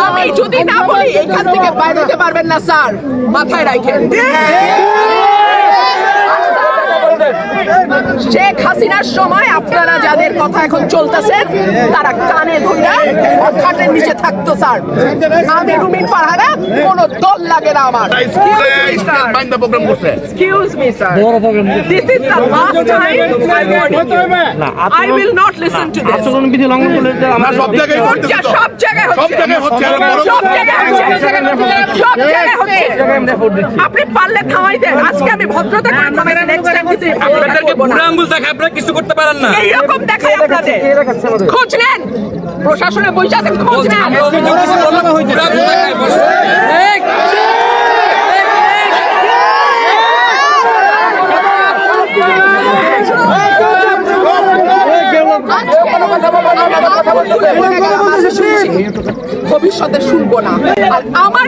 আমি যদি না বলি এখান থেকে বাইরে হতে পারবেন না স্যার, মাথায় রাখেন। শেখ হাসিনার সময় আপনারা যাদের কথা এখন চলতেছেন তারা কানে ধরে খাটের নিচে থাকতো স্যার। আমি রুমিন ফারহানা, কোন দল লাগে না আমার। Excuse me sir, this is the last time I warn you. I will not listen to this. আচরণবিধি লঙ্ঘন করলে আমরা সব জায়গায় হচ্ছে, সব জায়গায় হচ্ছে। আপনি পারলে থামাই দেন। আজকে আমি ভদ্রতা করে থামাইছি, নেক্সট টাইম কিছু আপনাদেরকে বুড়া আঙ্গুল দেখায় আপনারা কিছু করতে পারেন না। এইরকম দেখাই আপনাদের। খোঁজ নেন, প্রশাসনে বসে আছেন, খোঁজ নেন। আমরা অভিযোগ কিছু বললাম, বুড়া আঙ্গুল দেখায় বসে। ভবিষ্যতে শুনবো না। আর আমার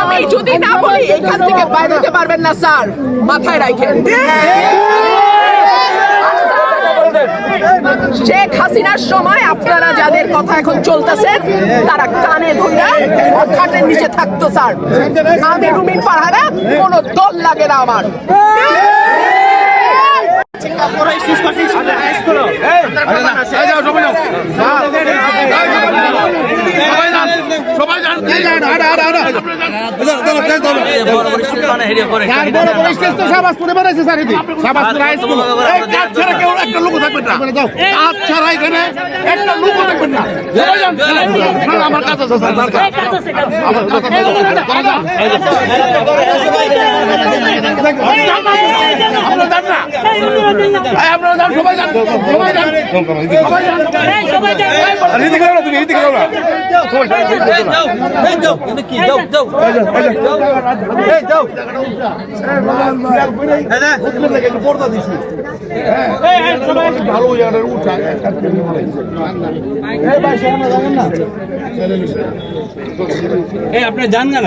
আমি যদি না বলি এখান থেকে বাইরে হতে পারবেন না স্যার, মাথায় রাখেন। শেখ হাসিনার সময় আপনারা যাদের কথা এখন চলতেছেন তারা কানে ধরে খাটের নিচে থাকতো স্যার। আমি রুমিন ফারহানা, কোন দল লাগে না আমার। আপনি জান না